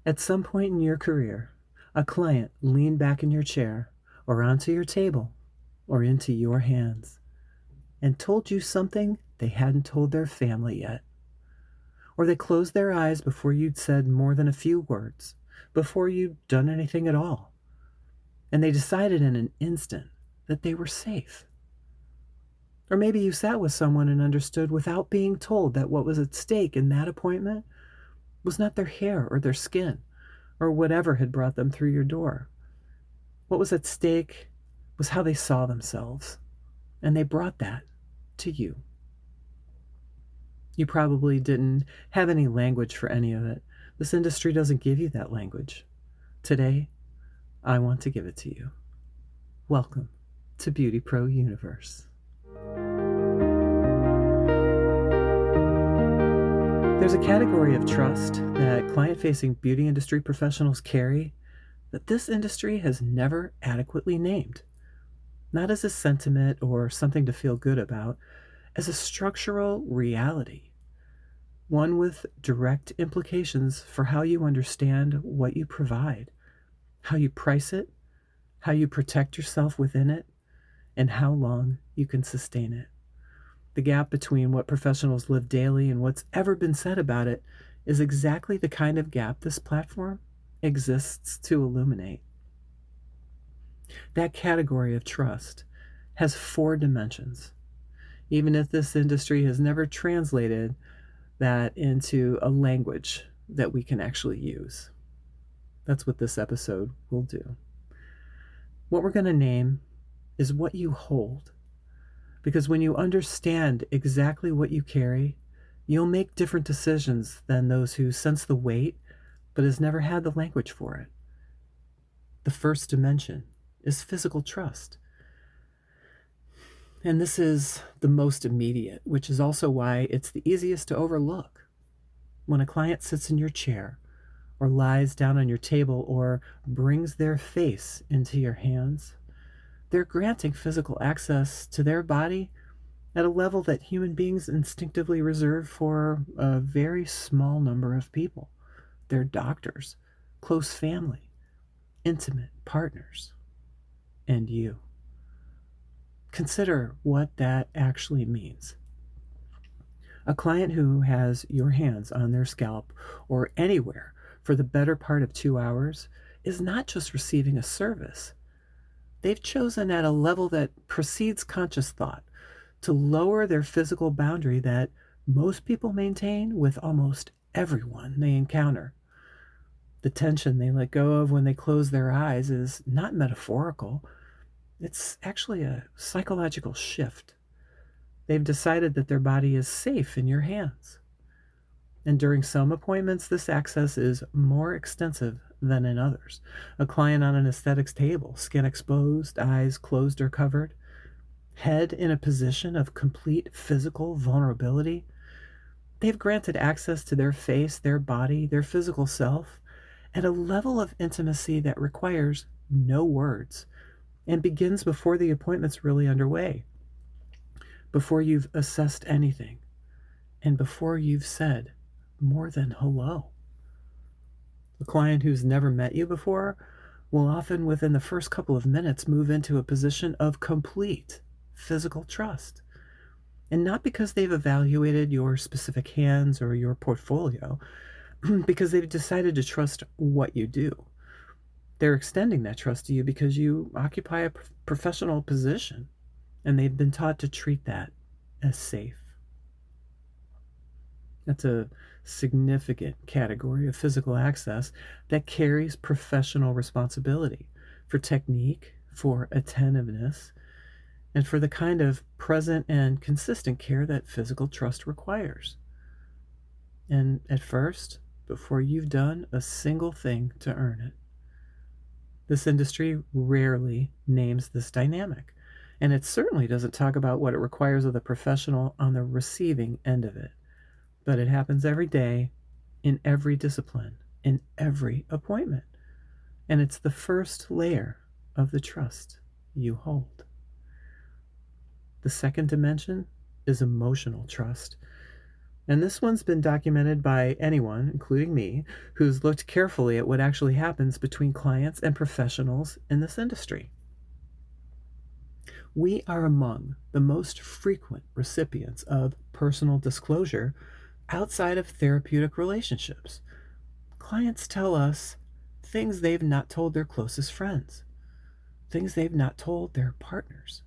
At some point in your career, a client leaned back in your chair or onto your table or into your hands and told you something they hadn't told their family yet. Or they closed their eyes before you'd said more than a few words, before you'd done anything at all. And they decided in an instant that they were safe. Or maybe you sat with someone and understood without being told that what was at stake in that appointment was not their hair or their skin or whatever had brought them through your door. What was at stake was how they saw themselves, and they brought that to you. You probably didn't have any language for any of it. This industry doesn't give you that language. Today, I want to give it to you. Welcome to Beauty Pro Universe. There's a category of trust that client-facing beauty industry professionals carry that this industry has never adequately named. Not as a sentiment or something to feel good about, as a structural reality. One with direct implications for how you understand what you provide, how you price it, how you protect yourself within it, and how long you can sustain it. The gap between what professionals live daily and what's ever been said about it is exactly the kind of gap this platform exists to illuminate. That category of trust has 4 dimensions, even if this industry has never translated that into a language that we can actually use. That's what this episode will do. What we're going to name is what you hold. Because when you understand exactly what you carry, you'll make different decisions than those who sense the weight but has never had the language for it. The first dimension is physical trust. And this is the most immediate, which is also why it's the easiest to overlook. When a client sits in your chair, or lies down on your table, or brings their face into your hands, they're granting physical access to their body at a level that human beings instinctively reserve for a very small number of people, their doctors, close family, intimate partners, and you. Consider what that actually means. A client who has your hands on their scalp or anywhere for the better part of 2 hours is not just receiving a service. They've chosen at a level that precedes conscious thought to lower their physical boundary that most people maintain with almost everyone they encounter. The tension they let go of when they close their eyes is not metaphorical. It's actually a psychological shift. They've decided that their body is safe in your hands. And during some appointments, this access is more extensive than in others. A client on an aesthetics table, skin exposed, eyes closed or covered, head in a position of complete physical vulnerability. They've granted access to their face, their body, their physical self at a level of intimacy that requires no words and begins before the appointment's really underway, before you've assessed anything, and before you've said more than hello. A client who's never met you before will often, within the first couple of minutes, move into a position of complete physical trust. And not because they've evaluated your specific hands or your portfolio, because they've decided to trust what you do. They're extending that trust to you because you occupy a professional position, and they've been taught to treat that as safe. That's a significant category of physical access that carries professional responsibility for technique, for attentiveness, and for the kind of present and consistent care that physical trust requires. And at first, before you've done a single thing to earn it. This industry rarely names this dynamic, and it certainly doesn't talk about what it requires of the professional on the receiving end of it. But it happens every day, in every discipline, in every appointment. And it's the first layer of the trust you hold. The second dimension is emotional trust. And this one's been documented by anyone, including me, who's looked carefully at what actually happens between clients and professionals in this industry. We are among the most frequent recipients of personal disclosure outside of therapeutic relationships. Clients tell us things they've not told their closest friends, things they've not told their partners,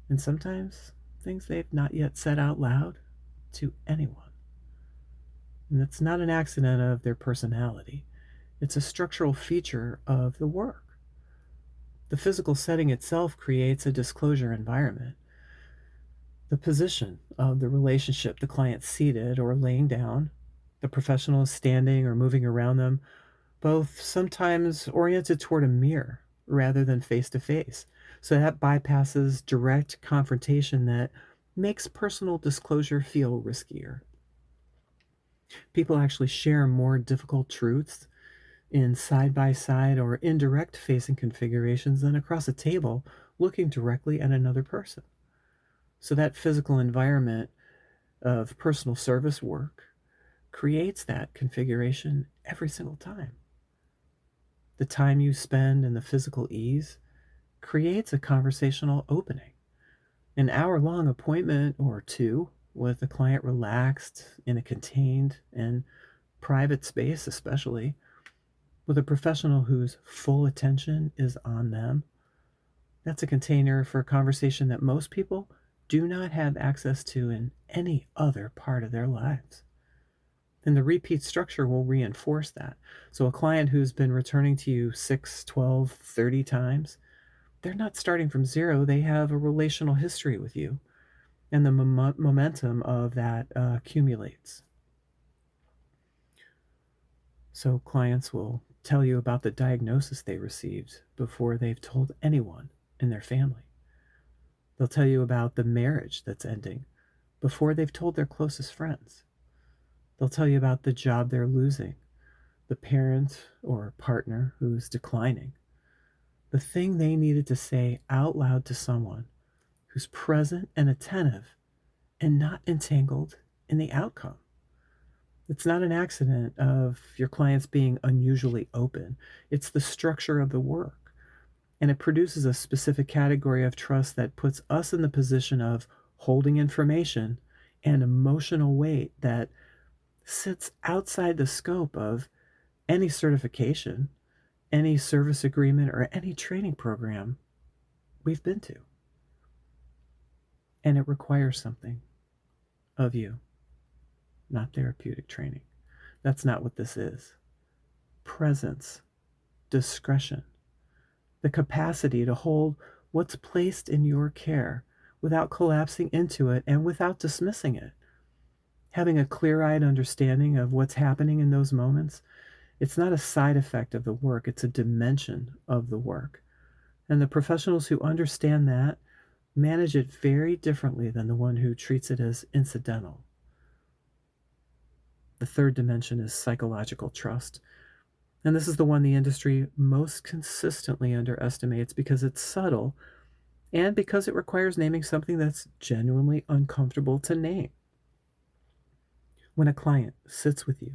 and sometimes things they've not yet said out loud to anyone. And it's not an accident of their personality, it's a structural feature of the work. The physical setting itself creates a disclosure environment. The position of the relationship, the client seated or laying down, the professional is standing or moving around them, both sometimes oriented toward a mirror rather than face to face. So that bypasses direct confrontation that makes personal disclosure feel riskier. People actually share more difficult truths in side by side or indirect facing configurations than across a table looking directly at another person. So that physical environment of personal service work creates that configuration every single time. The time you spend in the physical ease creates a conversational opening. An hour-long appointment or two with a client relaxed in a contained and private space, especially with a professional whose full attention is on them, that's a container for a conversation that most people do not have access to in any other part of their lives. And the repeat structure will reinforce that. So a client who's been returning to you 6, 12, 30 times, they're not starting from zero. They have a relational history with you. And the momentum of that accumulates. So clients will tell you about the diagnosis they received before they've told anyone in their family. They'll tell you about the marriage that's ending before they've told their closest friends. They'll tell you about the job they're losing, the parent or partner who's declining, the thing they needed to say out loud to someone who's present and attentive and not entangled in the outcome. It's not an accident of your clients being unusually open. It's the structure of the work. And it produces a specific category of trust that puts us in the position of holding information and emotional weight that sits outside the scope of any certification, any service agreement, or any training program we've been to. And it requires something of you, not therapeutic training. That's not what this is. Presence, discretion, the capacity to hold what's placed in your care without collapsing into it and without dismissing it. Having a clear-eyed understanding of what's happening in those moments, it's not a side effect of the work, it's a dimension of the work. And the professionals who understand that manage it very differently than the one who treats it as incidental. The third dimension is psychological trust. And this is the one the industry most consistently underestimates because it's subtle and because it requires naming something that's genuinely uncomfortable to name. When a client sits with you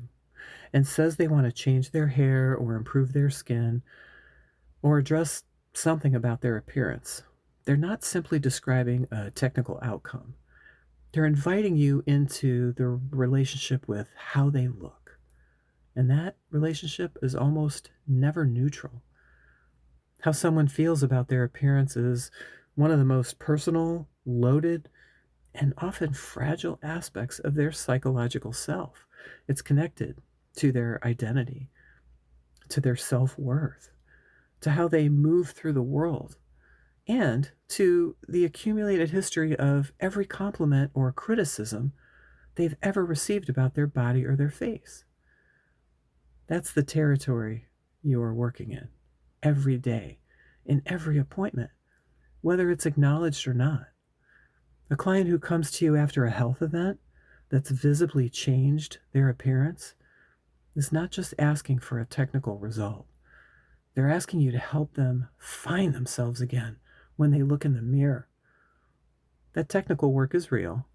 and says they want to change their hair or improve their skin or address something about their appearance, they're not simply describing a technical outcome. They're inviting you into the relationship with how they look. And that relationship is almost never neutral. How someone feels about their appearance is one of the most personal, loaded, and often fragile aspects of their psychological self. It's connected to their identity, to their self-worth, to how they move through the world, and to the accumulated history of every compliment or criticism they've ever received about their body or their face. That's the territory you are working in every day, in every appointment, whether it's acknowledged or not. A client who comes to you after a health event that's visibly changed their appearance is not just asking for a technical result. They're asking you to help them find themselves again when they look in the mirror. That technical work is real,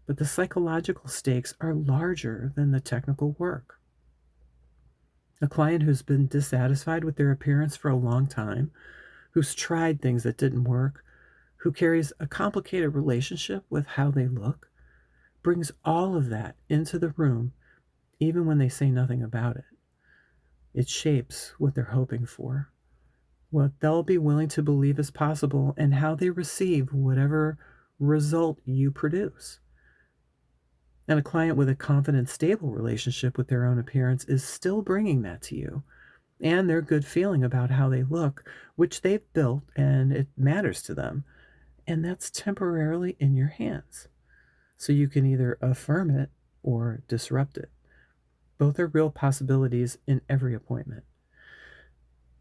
but the psychological stakes are larger than the technical work. A client who's been dissatisfied with their appearance for a long time, who's tried things that didn't work, who carries a complicated relationship with how they look, brings all of that into the room even when they say nothing about it. It shapes what they're hoping for, what they'll be willing to believe is possible, and how they receive whatever result you produce. And a client with a confident, stable relationship with their own appearance is still bringing that to you and their good feeling about how they look, which they've built and it matters to them. And that's temporarily in your hands. So you can either affirm it or disrupt it. Both are real possibilities in every appointment.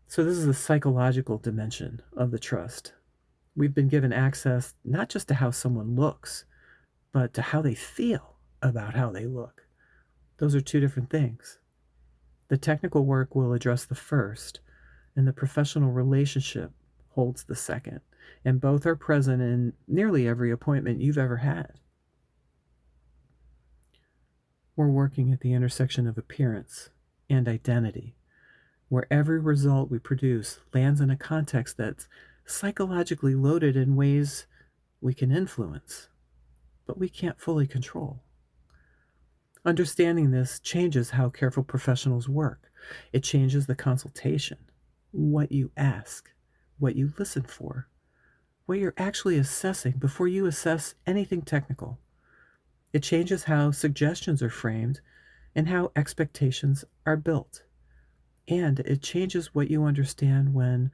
So, this is the psychological dimension of the trust. We've been given access not just to how someone looks, but to how they feel about how they look. Those are two different things. The technical work will address the first, and the professional relationship holds the second. And both are present in nearly every appointment you've ever had. We're working at the intersection of appearance and identity, where every result we produce lands in a context that's psychologically loaded in ways we can influence, but we can't fully control. Understanding this changes how careful professionals work. It changes the consultation, what you ask, what you listen for, what you're actually assessing before you assess anything technical. It changes how suggestions are framed and how expectations are built. And it changes what you understand when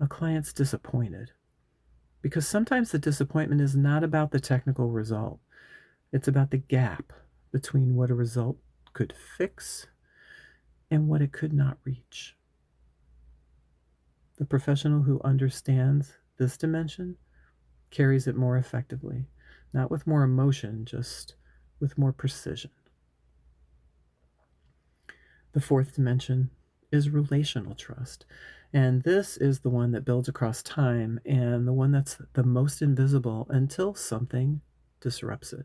a client's disappointed. Because sometimes the disappointment is not about the technical result, it's about the gap between what a result could fix and what it could not reach. The professional who understands this dimension carries it more effectively, not with more emotion, just with more precision. The fourth dimension is relational trust. And this is the one that builds across time and the one that's the most invisible until something disrupts it.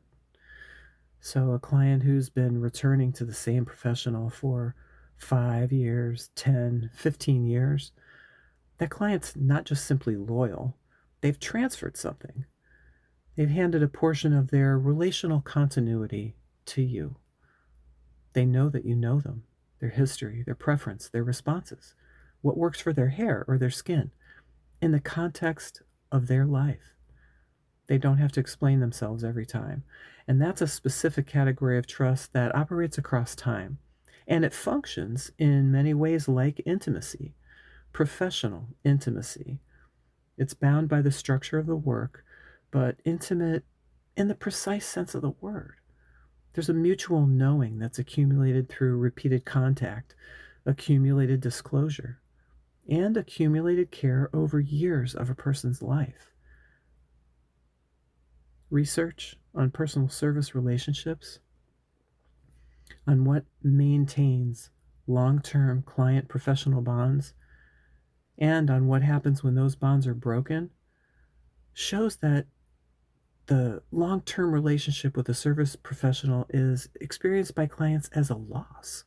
So, a client who's been returning to the same professional for 5 years, 10, 15 years, that client's not just simply loyal, they've transferred something. They've handed a portion of their relational continuity to you. They know that you know them, their history, their preference, their responses, what works for their hair or their skin, in the context of their life. They don't have to explain themselves every time. And that's a specific category of trust that operates across time. And it functions in many ways like intimacy, professional intimacy. It's bound by the structure of the work, but intimate in the precise sense of the word. There's a mutual knowing that's accumulated through repeated contact, accumulated disclosure, and accumulated care over years of a person's life. Research on personal service relationships, on what maintains long-term client-professional bonds, and on what happens when those bonds are broken, shows that the long-term relationship with a service professional is experienced by clients as a loss.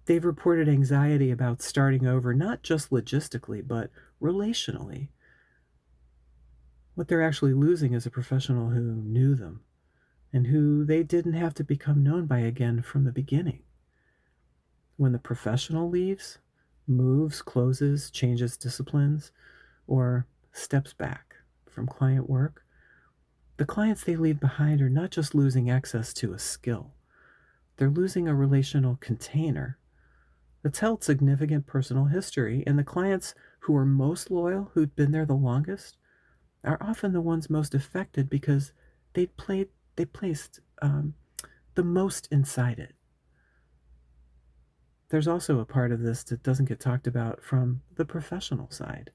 They've reported anxiety about starting over, not just logistically, but relationally. What they're actually losing is a professional who knew them and who they didn't have to become known by again from the beginning. When the professional leaves, moves, closes, changes disciplines, or steps back from client work, the clients they leave behind are not just losing access to a skill, they're losing a relational container that's held significant personal history, and the clients who are most loyal, who'd been there the longest, are often the ones most affected because they placed the most inside it. There's also a part of this that doesn't get talked about from the professional side.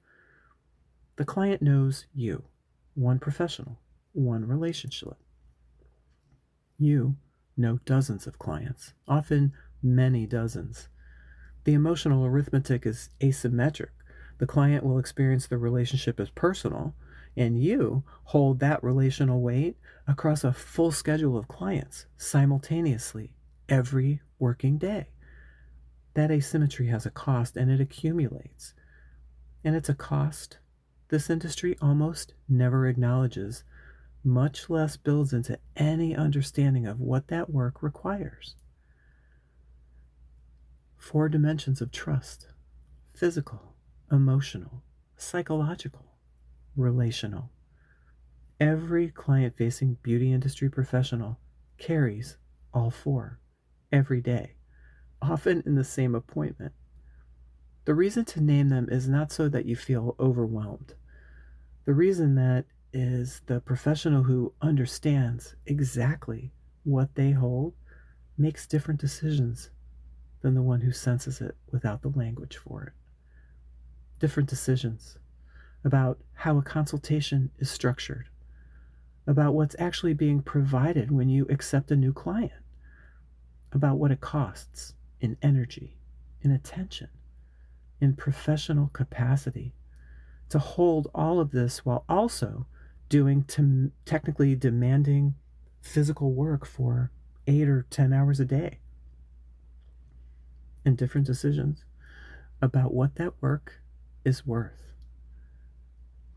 The client knows you, one professional, one relationship. You know dozens of clients, often many dozens. The emotional arithmetic is asymmetric. The client will experience the relationship as personal, and you hold that relational weight across a full schedule of clients simultaneously every working day. That asymmetry has a cost and it accumulates. And it's a cost this industry almost never acknowledges, much less builds into any understanding of what that work requires. 4 dimensions of trust: physical, emotional, psychological, relational. Every client facing beauty industry professional carries all 4 every day, often in the same appointment. The reason to name them is not so that you feel overwhelmed. The reason that is the professional who understands exactly what they hold makes different decisions than the one who senses it without the language for it. Different decisions about how a consultation is structured, about what's actually being provided when you accept a new client, about what it costs in energy, in attention, in professional capacity to hold all of this while also doing technically demanding physical work for 8 or 10 hours a day, and different decisions about what that work is worth.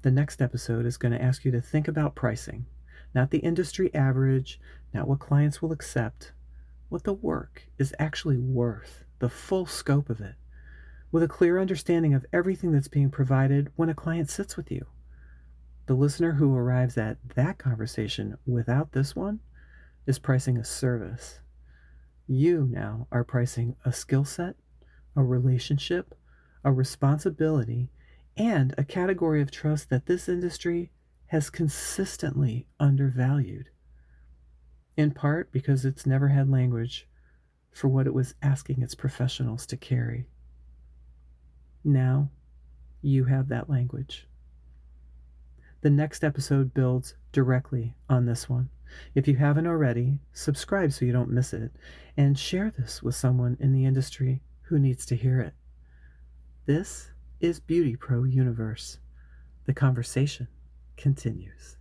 The next episode is going to ask you to think about pricing, not the industry average, not what clients will accept, what the work is actually worth, the full scope of it, with a clear understanding of everything that's being provided when a client sits with you. The listener who arrives at that conversation without this one is pricing a service. You now are pricing a skill set, a relationship, a responsibility, and a category of trust that this industry has consistently undervalued, in part because it's never had language for what it was asking its professionals to carry. Now, you have that language. The next episode builds directly on this one. If you haven't already, subscribe so you don't miss it, and share this with someone in the industry who needs to hear it. This is Beauty Pro Universe. The conversation continues.